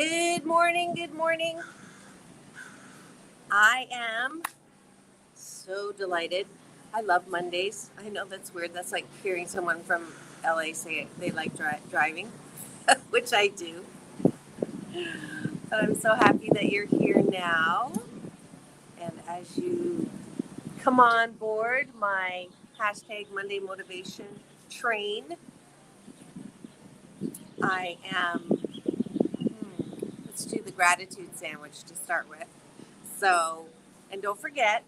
Good morning. Good morning. I am so delighted. I love Mondays. I know that's weird. That's like hearing someone from LA say they like driving, which I do. But I'm so happy that you're here now. And as you come on board my hashtag Monday Motivation train, I am, let's do the gratitude sandwich to start with. So, and don't forget,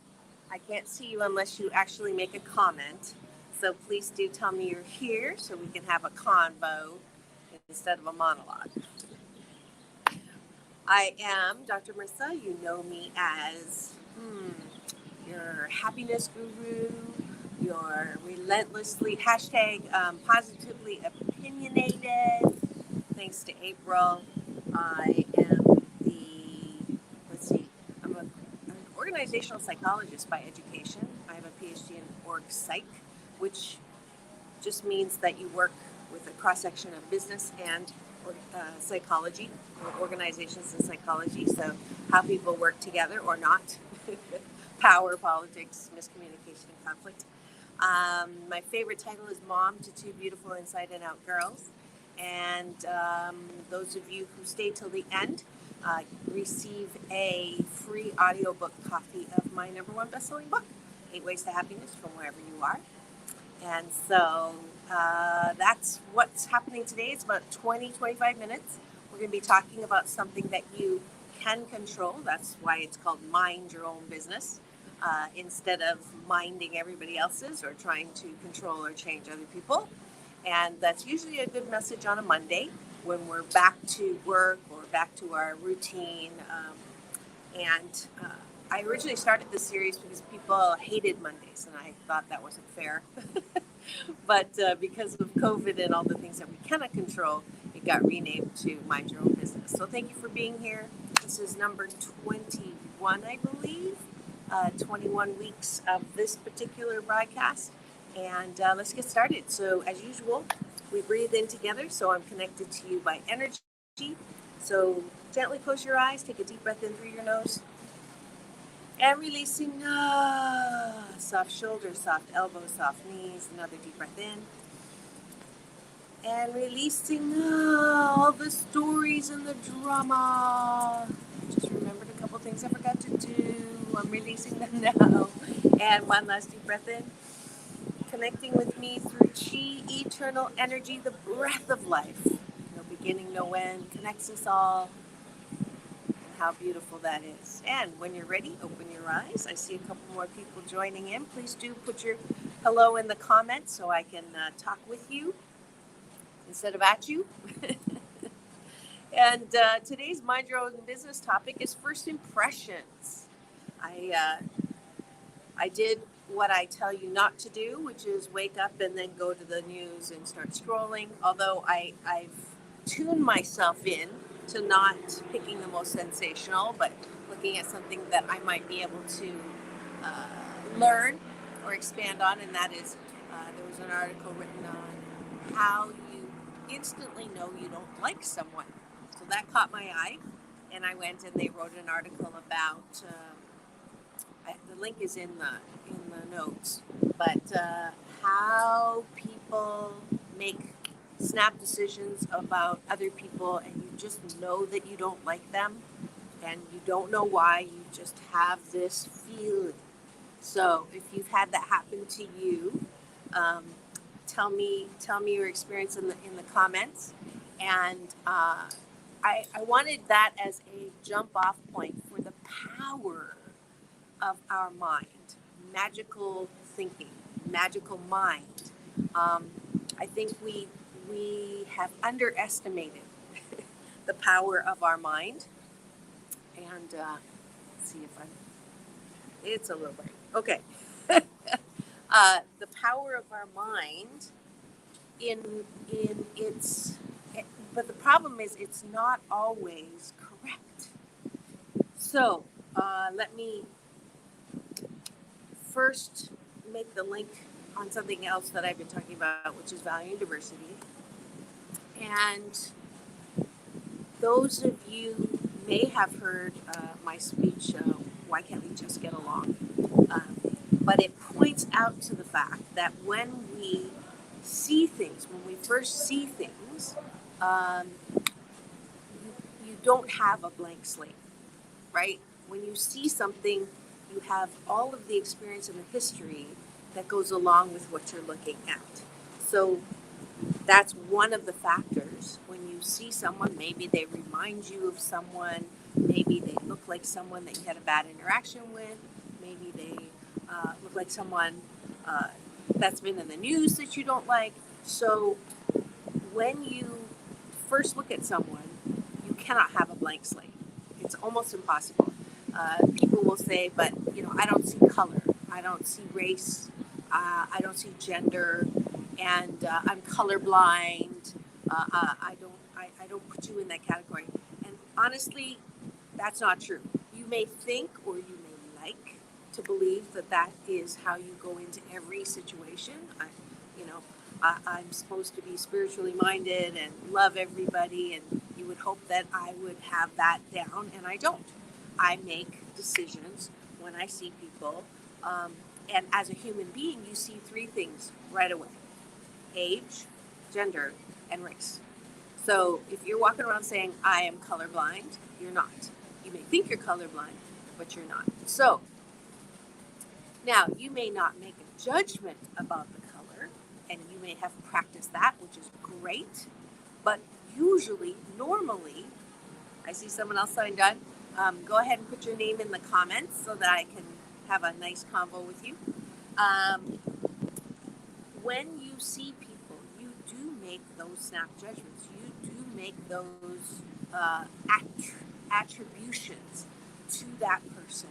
I can't see you unless you actually make a comment. So please do tell me you're here so we can have a convo instead of a monologue. I am Dr. Marissa. You know me as your happiness guru, your relentlessly positively opinionated. Thanks to April. I am I'm an organizational psychologist by education. I have a PhD in org psych, which just means that you work with a cross-section of business and psychology, or organizations and psychology, so how people work together or not, power, politics, miscommunication, and conflict. My favorite title is Mom to Two Beautiful Inside and Out Girls, and those of you who stay till the end receive a free audiobook copy of my #1 best-selling book, 8 Ways to Happiness from Wherever You Are. And so that's what's happening today. It's about 20-25 minutes. We're going to be talking about something that you can control. That's why it's called Mind Your Own Business, instead of minding everybody else's or trying to control or change other people. And that's usually a good message on a Monday when we're back to work or back to our routine. I originally started this series because people hated Mondays, and I thought that wasn't fair. But because of COVID and all the things that we cannot control, it got renamed to Mind Your Own Business. So thank you for being here. This is number 21, I believe. 21 weeks of this particular broadcast. And let's get started. So as usual, we breathe in together. So I'm connected to you by energy. So gently close your eyes. Take a deep breath in through your nose. And releasing, soft shoulders, soft elbows, soft knees. Another deep breath in. And releasing all the stories and the drama. Just remembered a couple things I forgot to do. I'm releasing them now. And one last deep breath in. Connecting with me through Chi, eternal energy, the breath of life. No beginning, no end. Connects us all. How beautiful that is. And when you're ready, open your eyes. I see a couple more people joining in. Please do put your hello in the comments so I can talk with you instead of at you. And today's Mind Your Own Business topic is first impressions. I did what I tell you not to do, which is wake up and then go to the news and start scrolling. Although I've tuned myself in to not picking the most sensational, but looking at something that I might be able to learn or expand on, and that is, there was an article written on how you instantly know you don't like someone. So that caught my eye, and I went and they wrote an article about, the link is in the notes, but how people make snap decisions about other people, and you just know that you don't like them, and you don't know why. You just have this feeling. So if you've had that happen to you, tell me your experience in the comments. And I wanted that as a jump off point for the power of our mind, magical thinking, magical mind. I think we have underestimated the power of our mind. And let's see if it's a little bright. Okay. The power of our mind in its, but the problem is it's not always correct. So let me first make the link on something else that I've been talking about, which is value and diversity. And those of you may have heard my speech, Why Can't We Just Get Along? But it points out to the fact that when we see things, when we first see things, um, you don't have a blank slate, right? When you see something, you have all of the experience and the history that goes along with what you're looking at. So that's one of the factors. When you see someone, maybe they remind you of someone, maybe they look like someone that you had a bad interaction with, maybe they look like someone that's been in the news that you don't like. So when you first look at someone, you cannot have a blank slate. It's almost impossible. People will say, but I don't see color, I don't see race, I don't see gender, and I'm colorblind. I don't put you in that category. And honestly, that's not true. You may think, or you may like to believe that that is how you go into every situation. I'm supposed to be spiritually minded and love everybody, and you would hope that I would have that down, and I don't. I make decisions when I see people, and as a human being, you see three things right away: age, gender, and race. So if you're walking around saying, I am colorblind, you're not. You may think you're colorblind, but you're not. So now you may not make a judgment about the color, and you may have practiced that, which is great. But usually, normally, I see someone else signed on. Go ahead and put your name in the comments so that I can have a nice convo with you. When you see people, you do make those snap judgments. You do make those attributions to that person,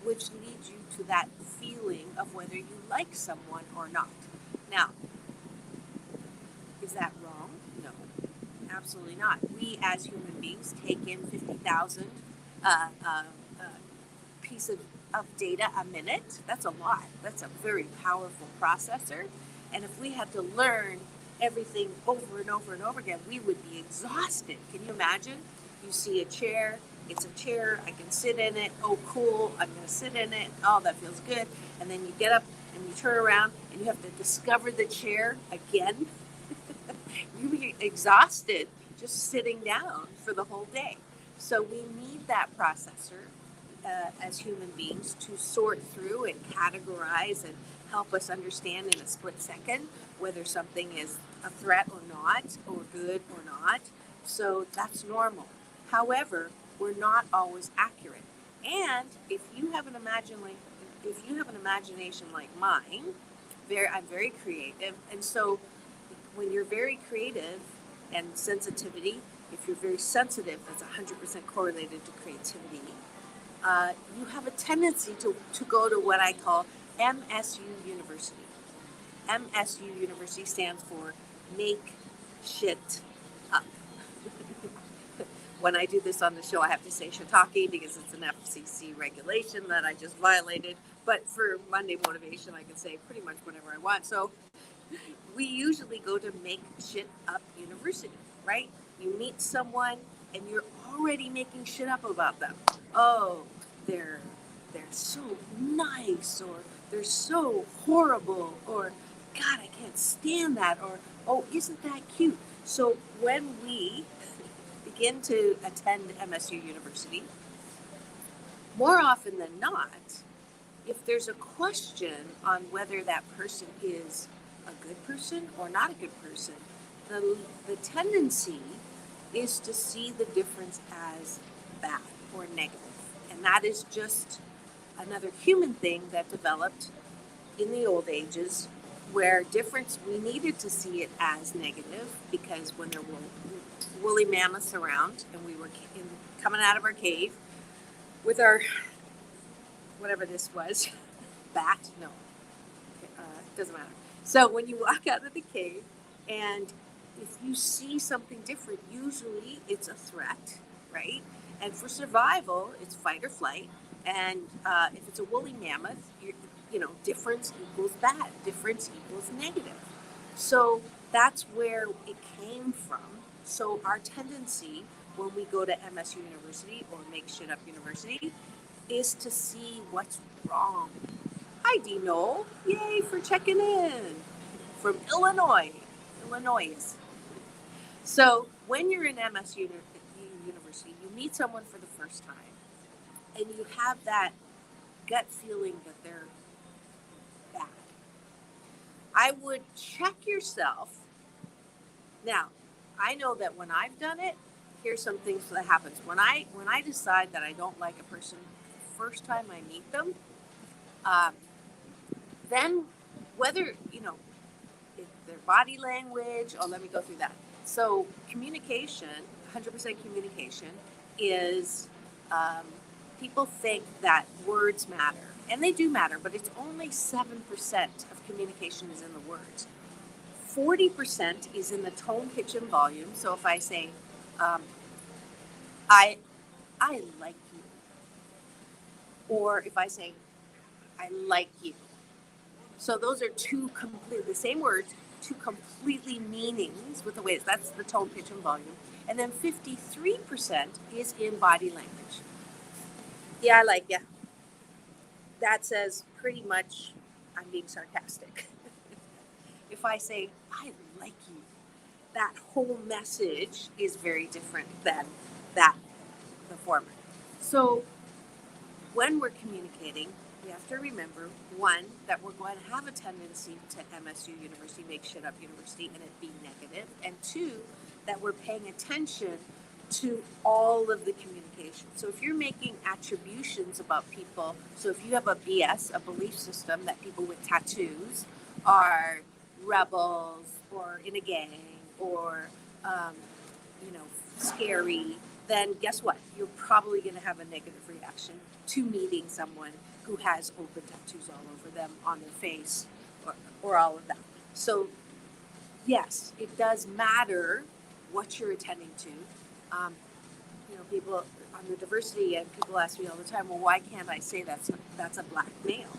which leads you to that feeling of whether you like someone or not. Now, is that wrong? No, absolutely not. We as human beings take in 50,000 piece of data a minute. That's a lot. That's a very powerful processor. And if we had to learn everything over and over and over again, we would be exhausted. Can you imagine? You see a chair, it's a chair, I can sit in it. Oh, cool, I'm going to sit in it. Oh, that feels good. And then you get up and you turn around and you have to discover the chair again. You be exhausted just sitting down for the whole day. So we need that processor as human beings to sort through and categorize and help us understand in a split second whether something is a threat or not, or good or not. So that's normal. However, we're not always accurate. And if you have an imagination like mine, I'm very creative, and so when you're very creative and sensitivity, if you're very sensitive, that's 100% correlated to creativity. You have a tendency to go to what I call MSU University. MSU University stands for Make Shit Up. When I do this on the show, I have to say shiitake because it's an FCC regulation that I just violated. But for Monday Motivation, I can say pretty much whatever I want. So we usually go to Make Shit Up University, right? You meet someone and you're already making shit up about them. Oh, they're so nice, or they're so horrible, or God, I can't stand that, or oh, isn't that cute? So when we begin to attend MSU University, more often than not, if there's a question on whether that person is a good person or not a good person, the tendency is to see the difference as bad or negative. And that is just another human thing that developed in the old ages, where difference, we needed to see it as negative because when there were woolly mammoths around and we were coming out of our cave with our, whatever this was, bat? No, doesn't matter. So when you walk out of the cave and if you see something different, usually it's a threat, right? And for survival, it's fight or flight. And if it's a woolly mammoth, difference equals bad. Difference equals negative. So that's where it came from. So our tendency when we go to MSU University or Make Shit Up University is to see what's wrong. Hi, Dino. Yay for checking in from Illinois. Illinois. So when you're in MSU University, you meet someone for the first time, and you have that gut feeling that they're bad. I would check yourself. Now, I know that when I've done it, here's some things that happens. When I decide that I don't like a person the first time I meet them, then whether, if their body language, let me go through that. So communication, 100% communication is, people think that words matter, and they do matter, but it's only 7% of communication is in the words. 40% is in the tone, pitch, and volume. So if I say, I like you, or if I say, I like you. So those are the same words, two completely meanings with the ways. That's the tone, pitch, and volume. And then 53% is in body language. Yeah, I like you. That says pretty much I'm being sarcastic. If I say, I like you, that whole message is very different than the former. So when we're communicating, we have to remember, one, that we're going to have a tendency to MSU University, Make Shit Up University, and it be negative. And two, that we're paying attention to all of the communication. So if you're making attributions about people, so if you have a BS, a belief system that people with tattoos are rebels or in a gang or, scary, then guess what? You're probably going to have a negative reaction to meeting someone who has open tattoos all over them, on their face, or all of that. So yes, it does matter what you're attending to. People on the diversity, and people ask me all the time, well, why can't I say that's a black male?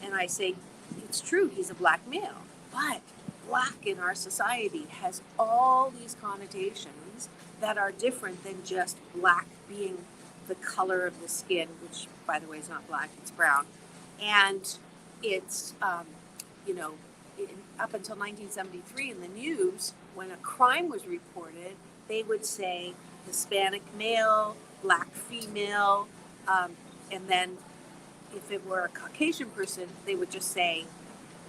And I say, it's true, he's a black male, but black in our society has all these connotations that are different than just black being the color of the skin, which, by the way, is not black, it's brown. And it's, up until 1973 in the news, when a crime was reported, they would say Hispanic male, black female, and then if it were a Caucasian person, they would just say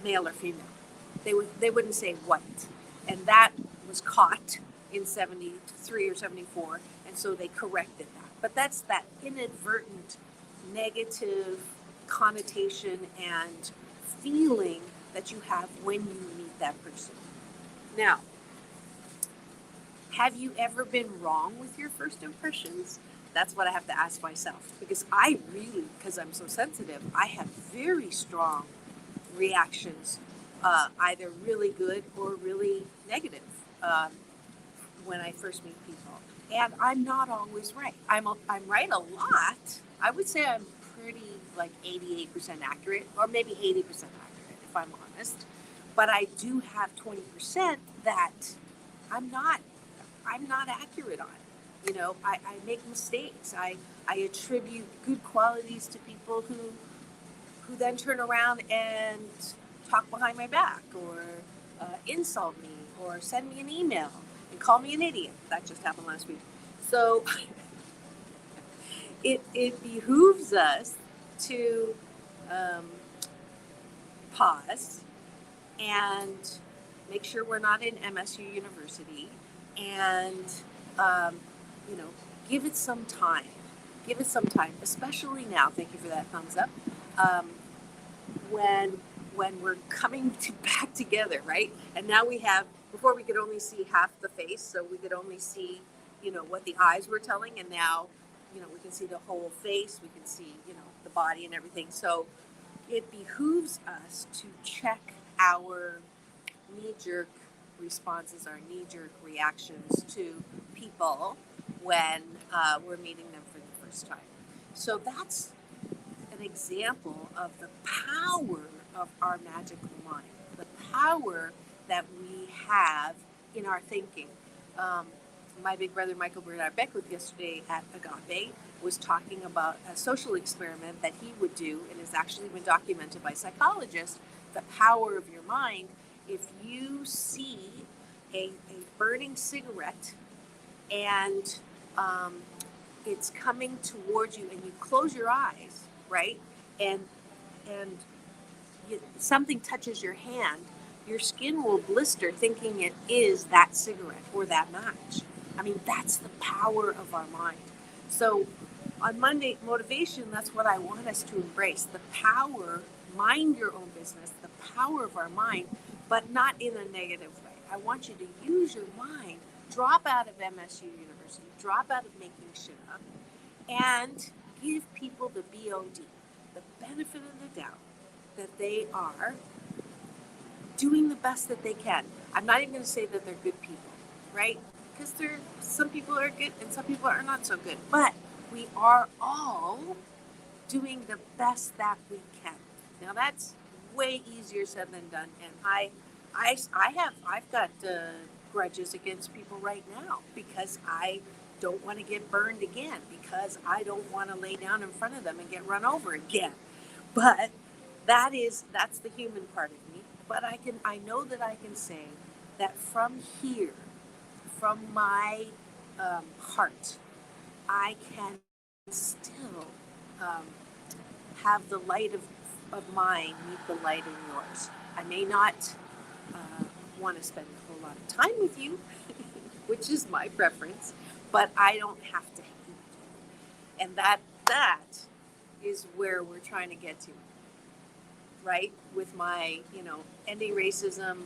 male or female. They wouldn't say white. And that was caught in 73 or 74, and so they corrected that. But that's that inadvertent negative connotation and feeling that you have when you meet that person. Now, have you ever been wrong with your first impressions? That's what I have to ask myself, because because I'm so sensitive, I have very strong reactions, either really good or really negative, when I first meet people. And I'm not always right. I'm right a lot. I would say I'm pretty 88% accurate, or maybe 80% accurate if I'm honest. But I do have 20% that I'm not accurate on. I make mistakes. I attribute good qualities to people who then turn around and talk behind my back, or insult me, or send me an email and call me an idiot. That just happened last week. So it behooves us to pause and make sure we're not in MSU University, and give it some time. Give it some time, especially now. Thank you for that thumbs up. When we're coming back together, right? And now before we could only see half the face, so we could only see, what the eyes were telling, and now, we can see the whole face, we can see, the body and everything. So it behooves us to check our knee-jerk responses, our knee-jerk reactions to people when we're meeting them for the first time. So that's an example of the power of our magical mind, the power that we have in our thinking. my big brother Michael Bernard Beckwith yesterday at Agape was talking about a social experiment that he would do, and is actually been documented by psychologists, the power of your mind. If you see a burning cigarette and it's coming towards you, and you close your eyes, right, and something touches your hand, your skin will blister thinking it is that cigarette or that match. I mean, that's the power of our mind. So on Monday Motivation, that's what I want us to embrace, the power, mind your own business, the power of our mind, but not in a negative way. I want you to use your mind, drop out of MSU University, drop out of making shit up, and give people the BOD, the benefit of the doubt, that they are doing the best that they can. I'm not even going to say that they're good people, right? Because some people are good and some people are not so good. But we are all doing the best that we can. Now that's way easier said than done. And I've got grudges against people right now because I don't want to get burned again, because I don't want to lay down in front of them and get run over again. But that's the human part of me. But I know that I can say that from here, from my heart, I can still have the light of mine meet the light in yours. I may not want to spend a whole lot of time with you, which is my preference, but I don't have to hate you. And that is where we're trying to get to. Right, with my, ending racism,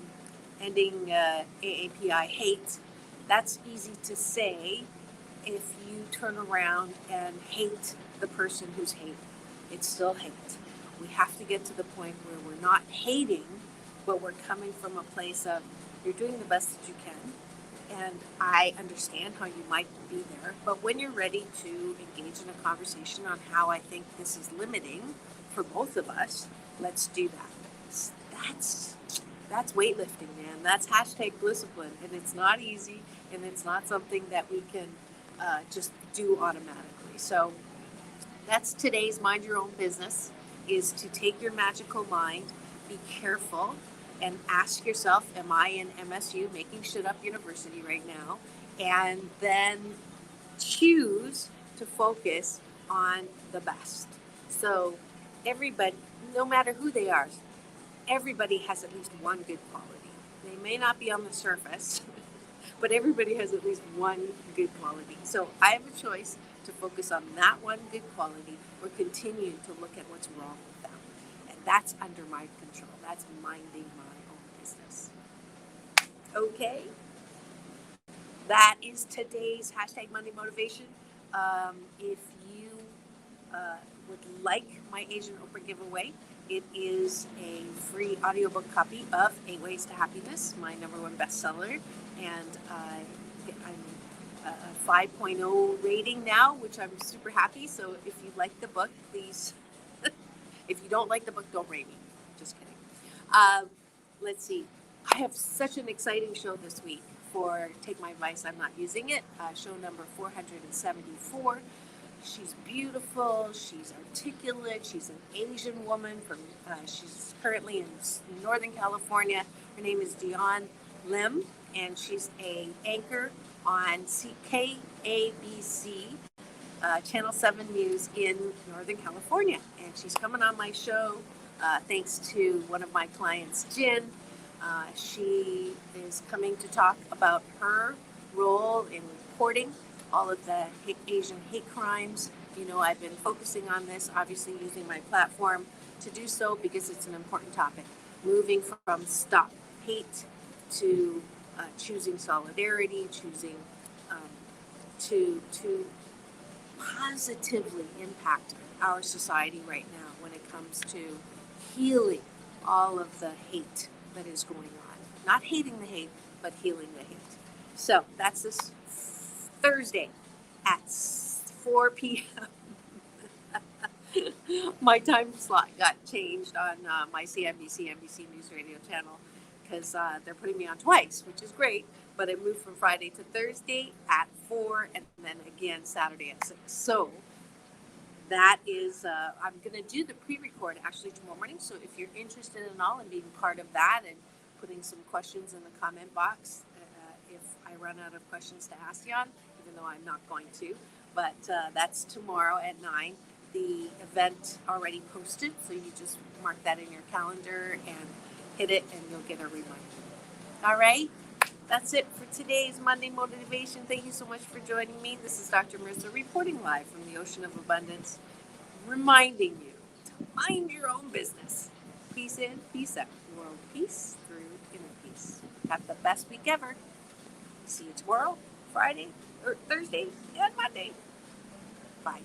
ending AAPI hate. That's easy to say if you turn around and hate the person who's hating. It's still hate. We have to get to the point where we're not hating, but we're coming from a place of, you're doing the best that you can, and I understand how you might be there, but when you're ready to engage in a conversation on how I think this is limiting for both of us, let's do that. That's weightlifting, man. That's #discipline, and it's not easy, and it's not something that we can just do automatically. So that's today's Mind Your Own Business, is to take your magical mind, be careful, and ask yourself, am I in MSU making shit up university right now? And then choose to focus on the best. So everybody, no matter who they are, everybody has at least one good quality. They may not be on the surface, but everybody has at least one good quality. So I have a choice to focus on that one good quality or continue to look at what's wrong with them. And that's under my control. That's minding my own business. Okay. That is today's #Monday Motivation. If you would like my Asian Oprah giveaway, it is a free audiobook copy of 8 Ways to Happiness, my #1 bestseller, and I'm a 5.0 rating now, which I'm super happy. So if you like the book, please, if you don't like the book, don't rate me. Just kidding. Let's see. I have such an exciting show this week for Take My Advice, I'm Not Using It, show number 474. She's beautiful, she's articulate, she's an Asian woman she's currently in Northern California. Her name is Dionne Lim, and she's an anchor on KABC, Channel 7 News in Northern California. And she's coming on my show thanks to one of my clients, Jen. She is coming to talk about her role in reporting all of the Asian hate crimes. I've been focusing on this, obviously using my platform to do so because it's an important topic. Moving from stop hate to choosing solidarity, choosing to positively impact our society right now when it comes to healing all of the hate that is going on. Not hating the hate, but healing the hate. So that's this Thursday at 4 p.m. My time slot got changed on my CNBC, NBC News Radio channel because they're putting me on twice, which is great. But it moved from Friday to Thursday at 4, and then again Saturday at 6. So that is, I'm going to do the pre-record actually tomorrow morning. So if you're interested in all and being part of that and putting some questions in the comment box, if I run out of questions to ask you on, even though I'm not going to, but that's tomorrow at 9. The event already posted, so you just mark that in your calendar and hit it, and you'll get a reminder. All right, that's it for today's Monday Motivation. Thank you so much for joining me. This is Dr. Marissa reporting live from the Ocean of Abundance, reminding you to mind your own business. Peace in, peace out. World peace through inner peace. Have the best week ever. See you tomorrow, Friday, or Thursday, and Monday. Bye.